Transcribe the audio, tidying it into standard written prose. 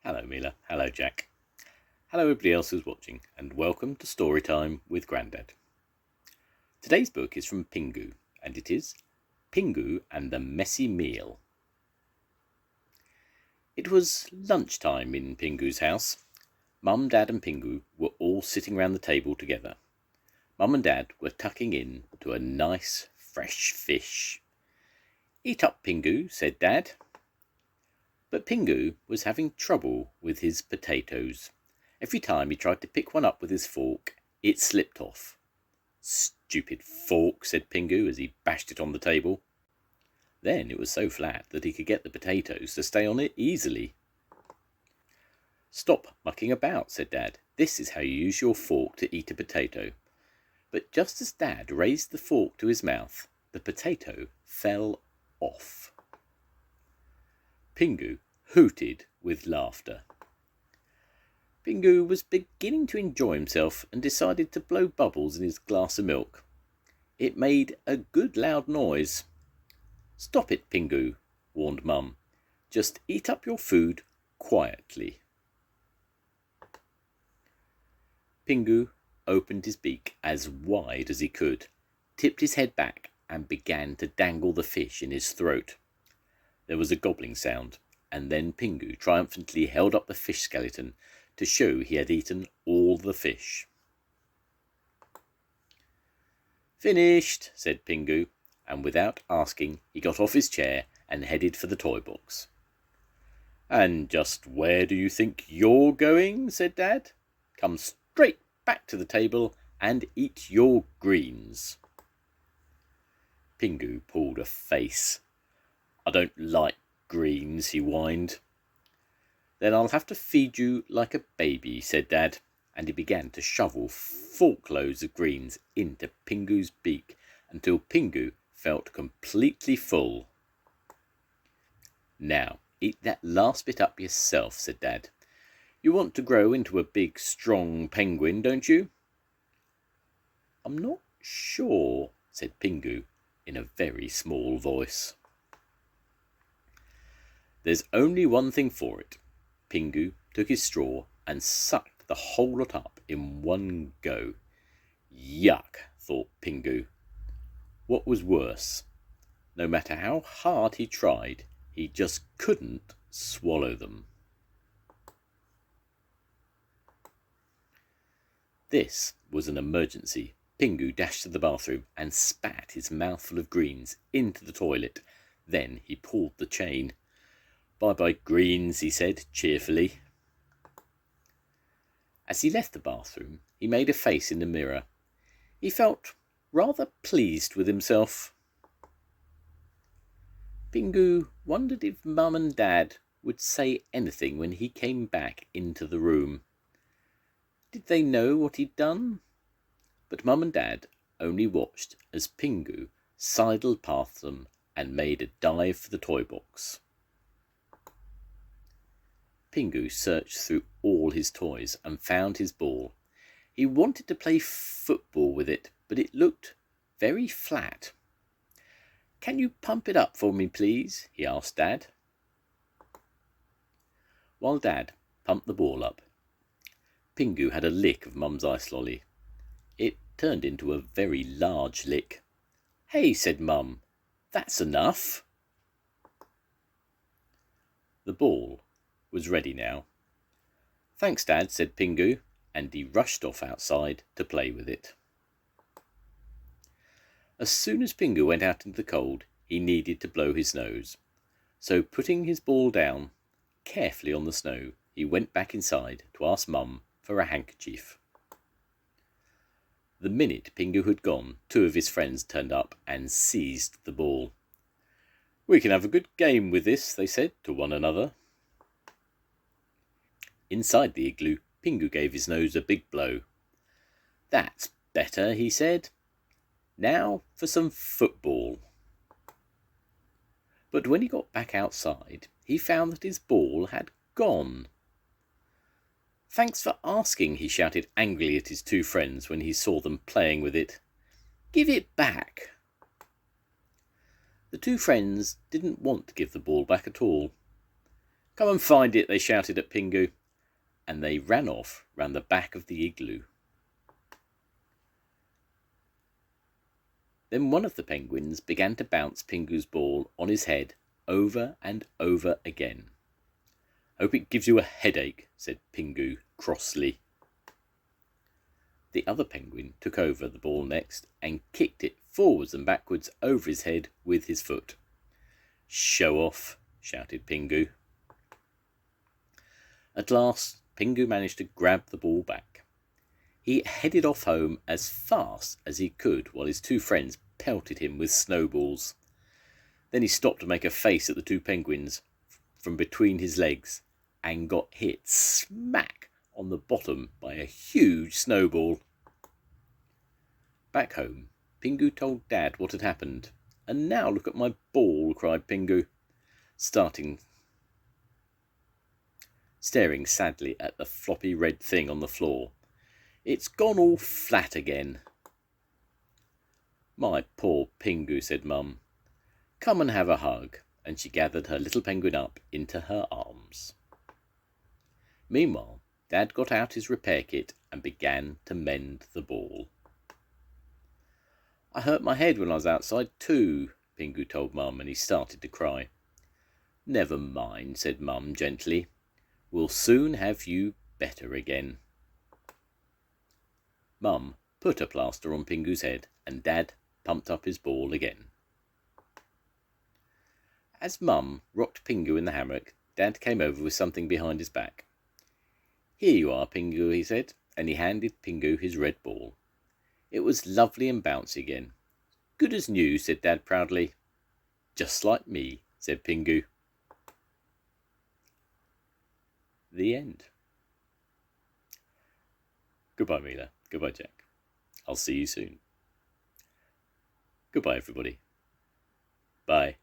Hello Mila, hello Jack. Hello everybody else who's watching, and welcome to Storytime with Grandad. Today's book is from Pingu, and it is Pingu and the Messy Meal. It was lunchtime in Pingu's house. Mum, Dad and Pingu were all sitting round the table together. Mum and Dad were tucking in to a nice fresh fish. "Eat up, Pingu," said Dad. But Pingu was having trouble with his potatoes. Every time he tried to pick one up with his fork, it slipped off. "Stupid fork," said Pingu as he bashed it on the table. Then it was so flat that he could get the potatoes to stay on it easily. "Stop mucking about," said Dad. "This is how you use your fork to eat a potato." But just as Dad raised the fork to his mouth, the potato fell off. Pingu hooted with laughter. Pingu was beginning to enjoy himself and decided to blow bubbles in his glass of milk. It made a good loud noise. "Stop it, Pingu," warned Mum. "Just eat up your food quietly." Pingu opened his beak as wide as he could, tipped his head back and began to dangle the fish in his throat. There was a gobbling sound, and then Pingu triumphantly held up the fish skeleton to show he had eaten all the fish. "Finished," said Pingu, and without asking he got off his chair and headed for the toy box. "And just where do you think you're going?" said Dad. "Come straight back to the table and eat your greens." Pingu pulled a face. "I don't like greens," he whined. "Then I'll have to feed you like a baby," said Dad, and he began to shovel forkloads of greens into Pingu's beak until Pingu felt completely full. "Now, eat that last bit up yourself," said Dad. "You want to grow into a big, strong penguin, don't you?" "I'm not sure," said Pingu in a very small voice. "There's only one thing for it." Pingu took his straw and sucked the whole lot up in one go. "Yuck," thought Pingu. What was worse? No matter how hard he tried, he just couldn't swallow them. This was an emergency. Pingu dashed to the bathroom and spat his mouthful of greens into the toilet. Then he pulled the chain. "Bye-bye, greens," he said cheerfully. As he left the bathroom, he made a face in the mirror. He felt rather pleased with himself. Pingu wondered if Mum and Dad would say anything when he came back into the room. Did they know what he'd done? But Mum and Dad only watched as Pingu sidled past them and made a dive for the toy box. Pingu searched through all his toys and found his ball. He wanted to play football with it, but it looked very flat. "Can you pump it up for me, please?" he asked Dad. While Dad pumped the ball up, Pingu had a lick of Mum's ice lolly. It turned into a very large lick. "Hey," said Mum, "that's enough." The ball was ready now. "Thanks, Dad," said Pingu, and he rushed off outside to play with it. As soon as Pingu went out into the cold, he needed to blow his nose. So putting his ball down carefully on the snow, he went back inside to ask Mum for a handkerchief. The minute Pingu had gone, two of his friends turned up and seized the ball. "We can have a good game with this," they said to one another. Inside the igloo, Pingu gave his nose a big blow. "That's better," he said. "Now for some football." But when he got back outside, he found that his ball had gone. "Thanks for asking," he shouted angrily at his two friends when he saw them playing with it. "Give it back." The two friends didn't want to give the ball back at all. "Come and find it," they shouted at Pingu, and they ran off round the back of the igloo. Then one of the penguins began to bounce Pingu's ball on his head over and over again. "Hope it gives you a headache," said Pingu crossly. The other penguin took over the ball next and kicked it forwards and backwards over his head with his foot. "Show off," shouted Pingu. At last Pingu managed to grab the ball back. He headed off home as fast as he could while his two friends pelted him with snowballs. Then he stopped to make a face at the two penguins from between his legs and got hit smack on the bottom by a huge snowball. Back home, Pingu told Dad what had happened. "And now look at my ball," cried Pingu, staring sadly at the floppy red thing on the floor. "It's gone all flat again." "My poor Pingu," said Mum. "Come and have a hug," and she gathered her little penguin up into her arms. Meanwhile, Dad got out his repair kit and began to mend the ball. "I hurt my head when I was outside too," Pingu told Mum, and he started to cry. "Never mind," said Mum gently. "We'll soon have you better again." Mum put a plaster on Pingu's head, and Dad pumped up his ball again. As Mum rocked Pingu in the hammock, Dad came over with something behind his back. "Here you are, Pingu," he said, and he handed Pingu his red ball. It was lovely and bouncy again. "Good as new," said Dad proudly. "Just like me," said Pingu. The end. Goodbye, Mila. Goodbye, Jack. I'll see you soon. Goodbye, everybody. Bye.